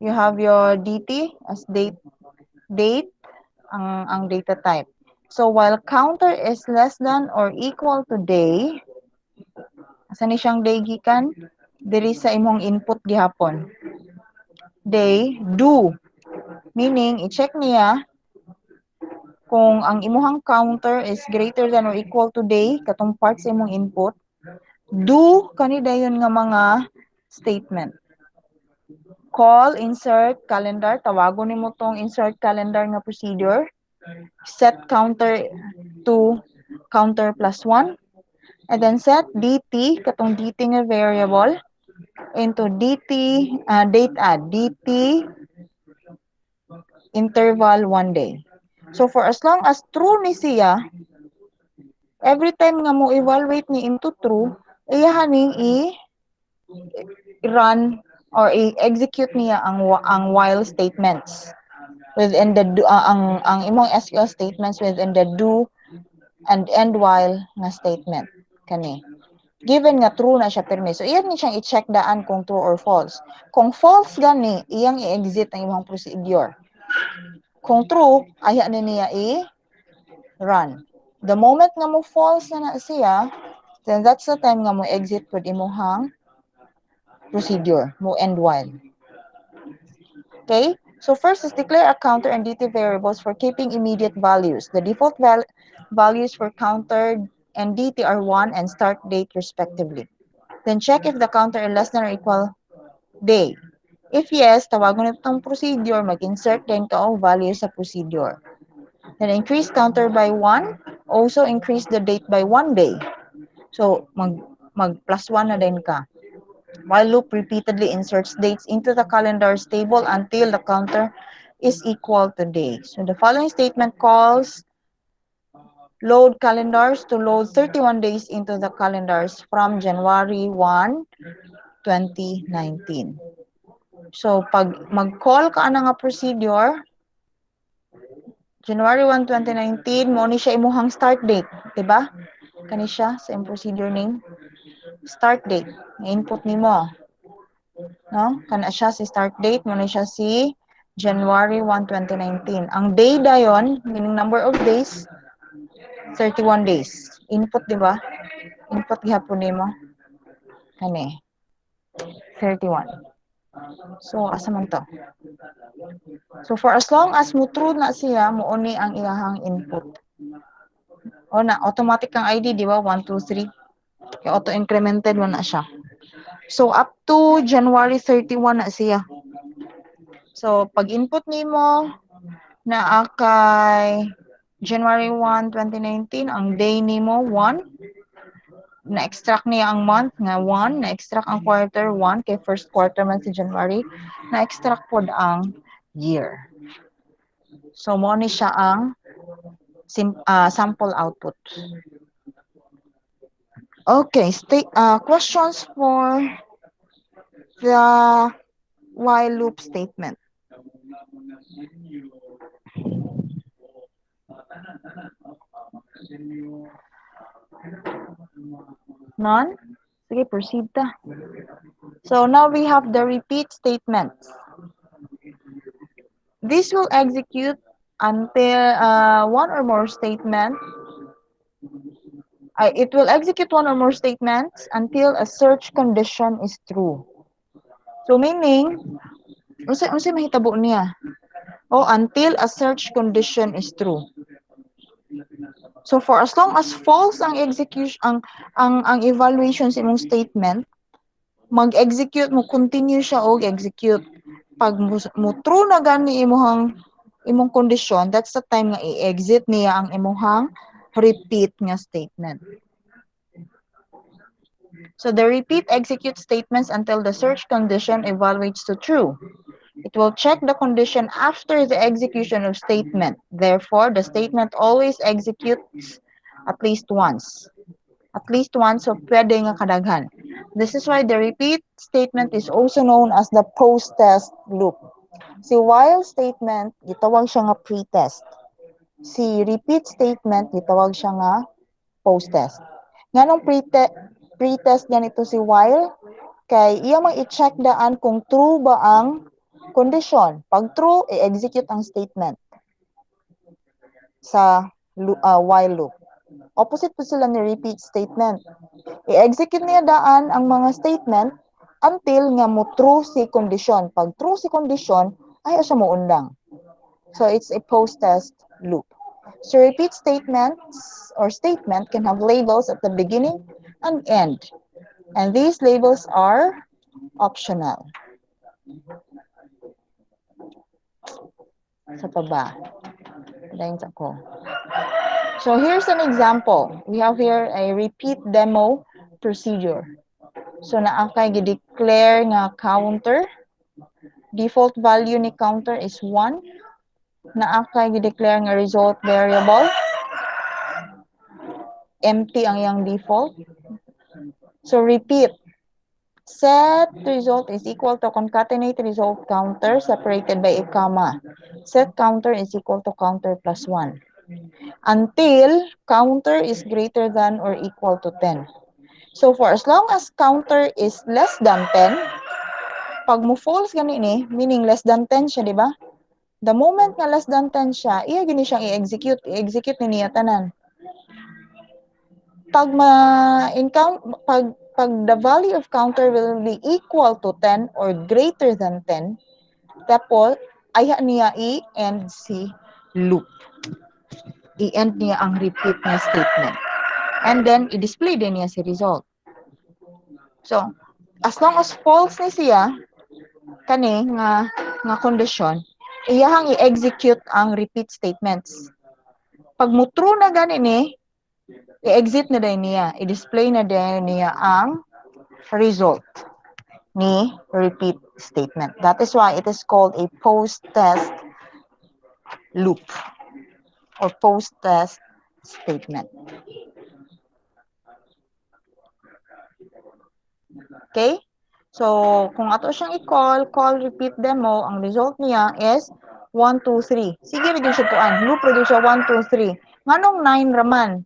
You have your DT as date ang data type. So while counter is less than or equal to day, asa ni siyang day gikan? Diri sa imong input gihapon. Day do Meaning, i-check niya kung ang imuhang counter is greater than or equal to day, katong part sa imong input, do kani dayon nga mga statement. Call, insert, calendar, tawagon nimo tong insert calendar nga procedure. Set counter to counter plus 1. And then set dt, katong dt nga variable, into dt, date add, dt interval 1 day. So for as long as true ni siya, every time nga mo evaluate ni into true, iyahaning i-run or i-execute niya ang while statements within the ang imong SQL statements within the do and end while nga statement kani. Given nga true na siya permi. So iyan ni siyang i-check daan kung true or false. Kung false gani, iyang i-exit ang imong procedure. Kung true, aya ni niya i-run. The moment nga mo false na siya, then that's the time nga mo exit pud imong procedure, mo end while. Okay? So first is declare a counter and DT variables for keeping immediate values. The default values for counter and DT are 1 and start date respectively. Then check if the counter is less than or equal day. If yes, tawagon itong procedure, mag-insert din ka ang value sa procedure. Then increase counter by 1, also increase the date by 1 day. So mag plus 1 na din ka. While loop repeatedly inserts dates into the calendar's table until the counter is equal to days. So the following statement calls load calendars to load 31 days into the calendars from January 1, 2019. So pag mag-call ka na nga procedure, January 1, 2019, mo ni siya imuhang start date, diba? Kani siya sa procedure name. Start date, input nimo. No? Kana siya si start date, mo ni siya si January 1, 2019. Ang day dayon, meaning number of days, 31 days. Input, di ba? Input gihapon nimo. Kani. 31. So, asa man to? So, for as long as mo true na siya, mo ni ang iyahang input. O na, automatic ang ID, di ba? 1, 2, 3. Kaya auto-incremented mo na siya. So, up to January 31 na siya. So, pag input nimo na kay January 1, 2019, ang day nimo 1, na-extract niya ang month nga 1, na-extract ang quarter 1, kay first quarter man si January, na-extract pod ang year. So, mo ni siya ang sample output. Okay, questions for the while loop statement. None? Sige, proceed ta. So now we have the repeat statements. This will execute until one or more statement. It will execute one or more statements until a search condition is true. So meaning, unsay mahitabo niya? Until a search condition is true. So for as long as false ang execution ang evaluation sa imong statement, mag-execute mo, continue siya og execute. Pag mo true na gani imong condition, that's the time nga i-exit niya ang imong repeat nga statement. So the repeat execute statements until the search condition evaluates to true. It will check the condition after the execution of statement. Therefore, the statement always executes at least once. At least once, so pwede nga kadaghan. This is why the repeat statement is also known as the post-test loop. Si while statement, gitawag siya nga pre-test. Si repeat statement, gitawag siya nga post-test. Nganong pre-test ganito si while? Kay iya mang i-check daan kung true ba ang condition. Pag true, i-execute ang statement sa while loop. Opposite po sila ni repeat statement. I-execute niya daan ang mga statement until nga mo true si condition. Pag true si condition, ay siya mo undang. So it's a post-test loop. So repeat statements or statement can have labels at the beginning and end. And these labels are optional. Sa pa ba? Padayon sa ko. So here's an example. We have here a repeat demo procedure. So naakay gi-declare nga counter. Default value ni counter is 1. Naakay gi-declare nga result variable. Empty ang iyang default. So repeat. Set result is equal to concatenate result counter separated by a comma. Set counter is equal to counter plus 1. Until counter is greater than or equal to 10. So for as long as counter is less than 10, pag mo false gani ni, meaning less than 10 siya, di ba? The moment nga less than 10 siya, iya gini siyang i-execute ni niya tanan. Pag pag the value of counter will be equal to 10 or greater than 10, tapos aya niya i-end si loop. I-end niya ang repeat na statement. And then i-display din niya si result. So, as long as false ni siya kani nga condition, iyahang i-execute ang repeat statements. Pag mo true na gani ni, i-exit na din niya, i-display na din niya ang result ni repeat statement. That is why it is called a post-test loop or post-test statement. Okay? So, kung ato siyang call repeat demo, ang result niya is 1, 2, 3. Sige, rin siya kuan. Loop rin siya 1, 2, 3. Nganong 9 raman?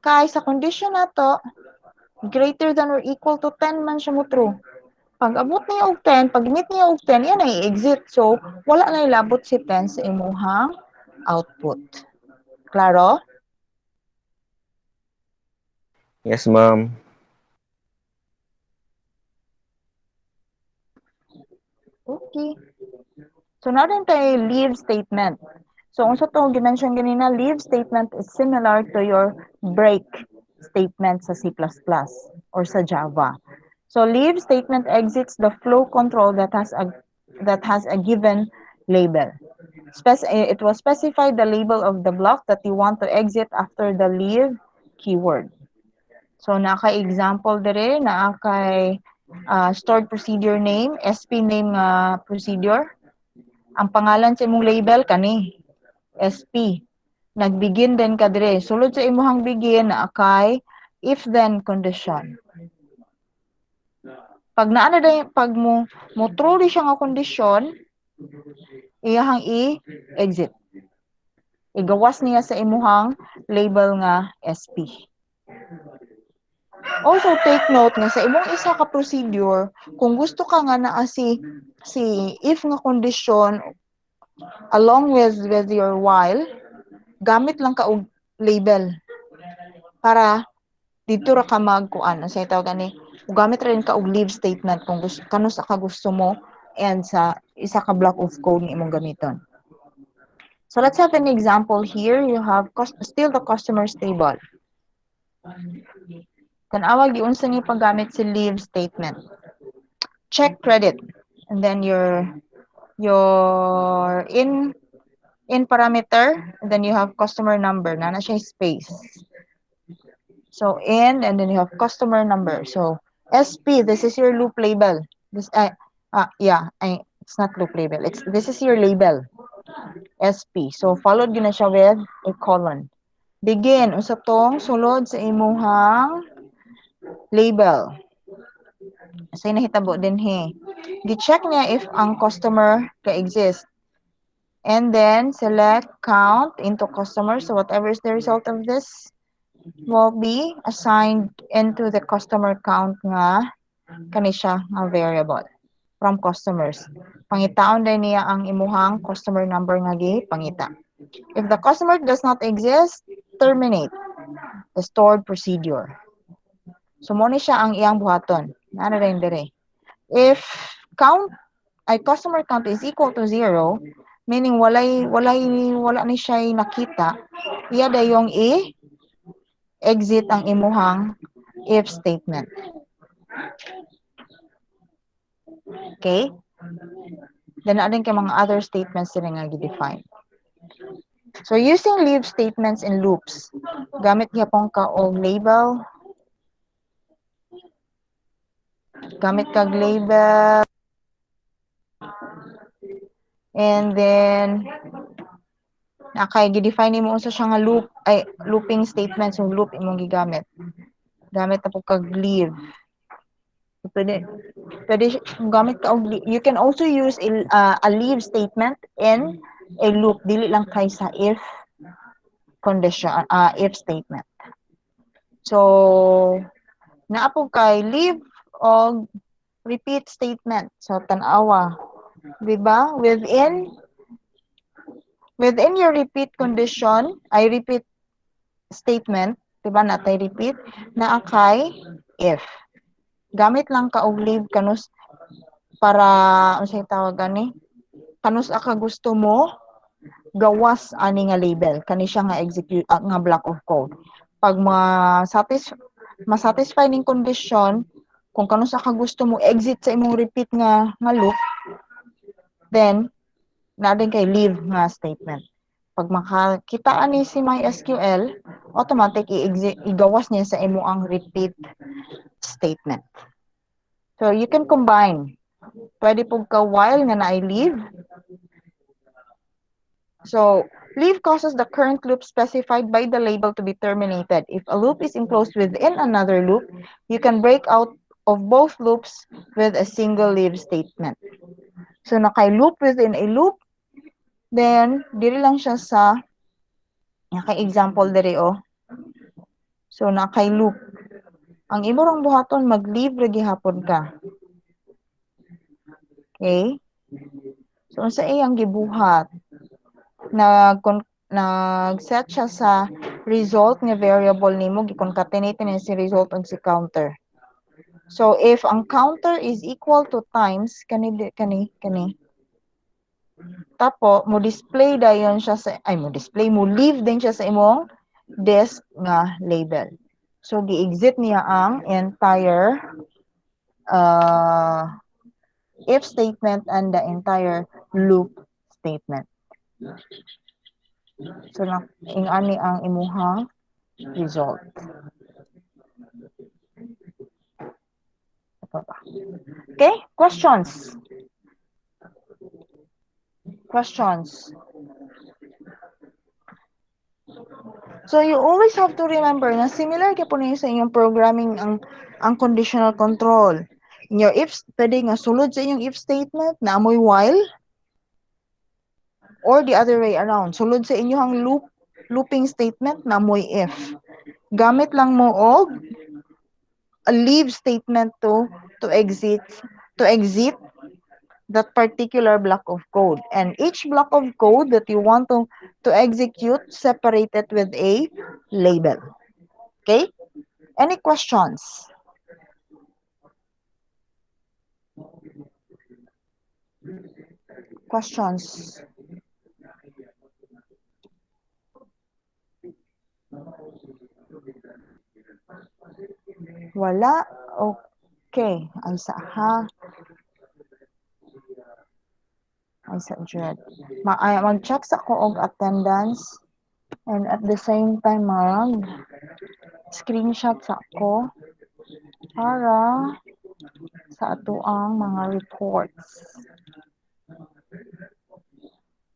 Kay sa condition na to, greater than or equal to 10 man siya mo true. Pag abot niya og 10, pag meet niya og 10, yan ay exit. So, wala na ilabot si 10 sa imuhang output. Klaro?
Yes, ma'am.
Okay. So, now din tayo leave statement. So, kung sa to, gimension ganina, leave statement is similar to your break statement sa C++ or sa Java. So, leave statement exits the flow control that has a given label. It will specify the label of the block that you want to exit after the leave keyword. So, naka-example dire, kay stored procedure name, SP name procedure. Ang pangalan sa imong label kani SP. Nagbigin din ka dire. Sulod sa imong begin kay if then condition. Pag naana day pag mo true di siya nga condition, iyahang i-exit. Igawas niya sa imuhang label nga SP. Also take note nga sa imong isa ka procedure, kung gusto ka nga naa si if nga condition along with your while, gamit lang ka og label para dito ra ka magkuan sa tawag gani gamit rin ka og leave statement kung gusto kano sa ka gusto mo and sa isa ka block of code ni imong gamiton. So let's have an example here. You have still the customers table. Tanawa giunsa ni paggamit si leave statement. Check credit and then your in parameter, and then you have customer number, na siya space. So in, and then you have customer number. So SP, this is your loop label. This it's not loop label. This is your label. SP. So followed gina siya with a colon. Begin usa tong sulod sa imuhang label. Say nahitabo din he. Gi-check niya if ang customer ka-exist. And then select count into customers. So whatever is the result of this will be assigned into the customer count nga kani siya nga variable from customers. Pangitaon din niya ang imuhang customer number nga gipangita. If the customer does not exist, terminate the stored procedure. So mo ni siya ang iyang buhaton. Nara rin dire. If customer count is equal to 0, Meaning wala ni siya nakita. Iya dayong exit ang imuhang if statement. Okay? Then adin kay mga other statements sila nga gi-define. So using leave statements in loops, gamit gyapon ka og label. Gamit kag label. And then nakay gi-define mo unsa siya nga looping statement, so loop imong gigamit. Gamit na po kag leave. So, pwede gamit ka og you can also use a leave statement in a loop, dili lang kay sa if condition, if statement. So naa po kay leave og repeat statement. So tan-awa, di ba? Within your repeat condition, ay repeat statement, di ba natay repeat, naa kay if. Gamit lang ka og leave kanus para unsay tawag ani? Kanus ka gusto mo gawas ani nga label, kani siya nga execute nga block of code. Pag ma-satisfy ning condition, kung kanus ka gusto mo exit sa imong repeat nga loop, then na din kay leave nga statement. Pag makakita ani si MySQL, automatic igawas niya sa imo ang repeat statement. So you can combine. Pwede pug ka while nga naay leave. So leave causes the current loop specified by the label to be terminated. If a loop is enclosed within another loop, you can break out of both loops with a single leave statement. So nakay loop within a loop, then diri lang siya sa naka-example diri So nakay loop. Ang imo rang buhaton mag-leave ra gihapon ka. Okay? So unsa iyang gibuhat? Nag-set siya sa result nga variable nimo, gi-concatenate niya si result ug si counter. So if ang counter is equal to times kani tapo mo display dayon siya sa mo leave din siya sa imong disk nga label. So gi-exit niya ang entire if statement and the entire loop statement. So ingani ang imuhang result. Okay, questions? Questions? So you always have to remember na similar kay po sa inyong programming ang conditional control. In your if, pwede nga sulod sa inyong if statement na amoy while or the other way around. Sulod sa inyong looping statement na amoy if. Gamit lang mo og a leave statement to exit that particular block of code. And each block of code that you want to execute, separate it with a label. Okay? Any questions? Questions? Wala? Okay. Ay sa Jed. Mag-check sa ko og attendance and at the same time screenshot sa ko para sa ato ang mga reports.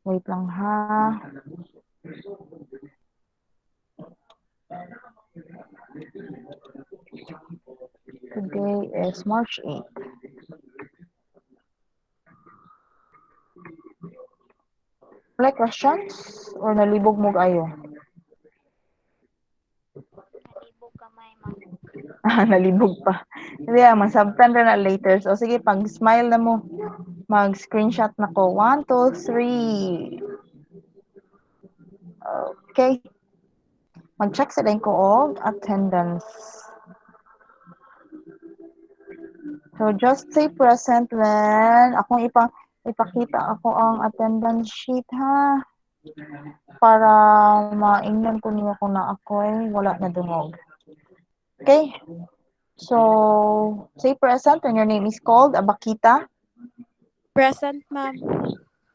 Wait lang ha. Today is March 8th. Like questions? Or nalibog mo kayo?
Nalibog kamay, ma'am.
Nalibog pa. Hindi, masabtan na later. So, sige, pag smile na mo, mag-screenshot na ko. 1, 2, 3. Okay. Mag-check sa din ko og attendance. So, just say present when akong Ipakita ako ang attendance sheet ha. Para maingnan ko niya kung na ako'y wala na dungog. Okay? So, say present when your name is called. Abakita.
Present, ma'am.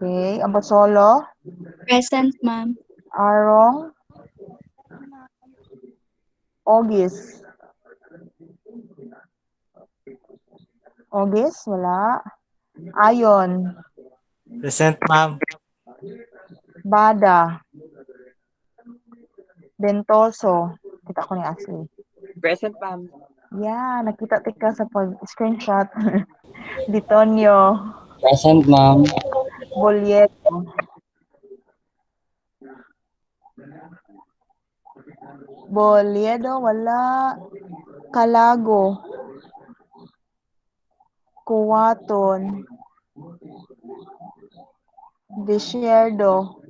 Okay. Abasolo.
Present, ma'am.
Arong. Ogis. Ogis, wala. Ayon.
Present, ma'am.
Bada. Bentoso. Kita ko ni Ashley.
Present, ma'am.
Yeah, nakita tika sa pag-screenshot. Ditonyo.
Present, ma'am.
Bolieto. Boliedo, wala. Kalago. Kuwaton. Desierto.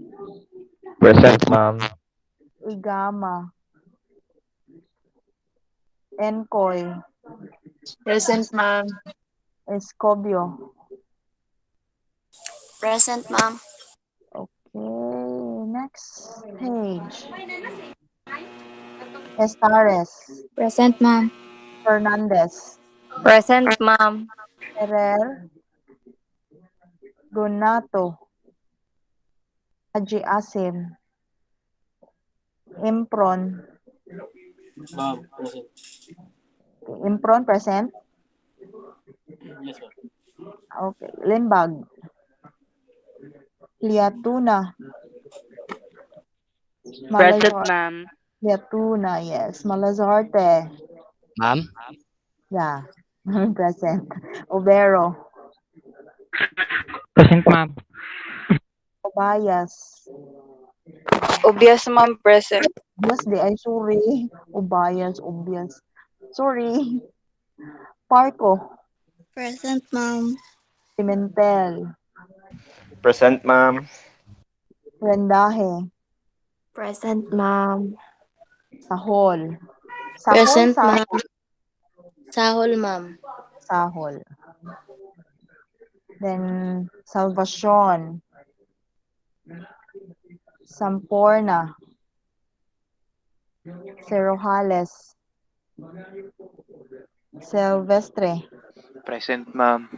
Present, ma'am.
Igama. Encoy.
Present, ma'am.
Escobio.
Present, ma'am.
Okay, next page. Estares.
Present, ma'am.
Fernandez.
Present, ma'am.
Ferrer. Donato. Haji Asim. Impron.
Ma'am, present.
Impron, present.
Yes, ma'am.
Okay. Limbag. Liatuna.
Present, ma'am.
Liatuna, yes. Malazarte.
Ma'am.
Yeah. Present. Obero.
Present, ma'am.
Obayas.
Obvious, ma'am. Present.
Yes, di ay sorry. Obayas, obvious. Sorry. Parco.
Present, ma'am.
Pimentel.
Present, ma'am.
Rendaje.
Present, ma'am.
Sahol. Sahol,
Present,
sahol.
ma'am. Sahol, ma'am.
Sahol. Then, Salvacion. Samporna. Cerojales. Silvestre.
Present, ma'am.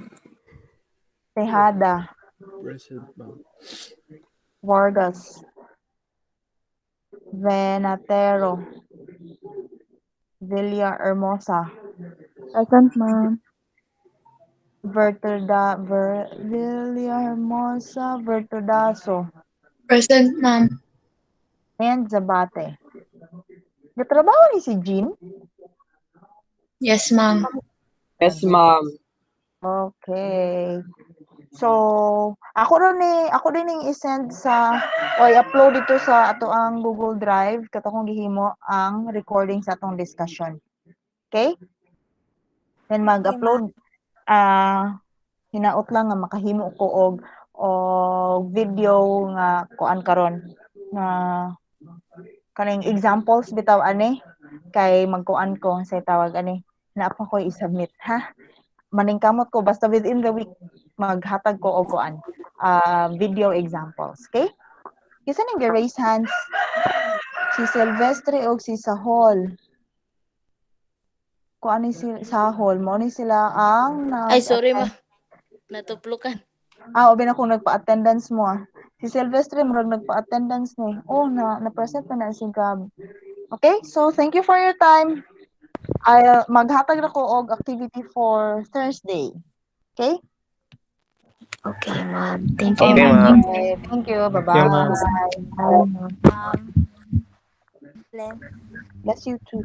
Tejada.
Present, ma'am.
Vargas. Venatero. Villa Hermosa.
Present, ma'am.
Villa Hermosa. Vertudaso.
Present, ma'am.
And Zabate. Natrabaho ni si Jean?
Yes, ma'am.
Yes, ma'am.
Okay. So, ako din ning i-send sa o i-upload dito sa ato ang Google Drive katong gihimo ang recording sa atong discussion. Okay? Then mag-upload hinaot lang nga makahimo ko og video nga kuan karon nga kaning examples bitaw ani kay magkuan ko sa tawag ani na pa ko i-submit ha. Maningkamot ko basta within the week maghatag ko og kuan video examples, okay? Kisa ning raise hands si Silvestre og si Sahol. Kuan ni si Sahol mo ni sila ang
Ay, sorry, ma'am. Natuplukan.
obi na kung nagpa-attendance mo Si Silvestre murag nagpa-attendance ni. Oh, na-present na si Gab. Okay? So, thank you for your time. Maghatag na ko og activity for Thursday. Okay?
Okay, ma'am. Thank you,
Okay,
ma'am.
ma'am.
Okay, thank you.
Thank you, ma'am.
Bye-bye. Bless you too.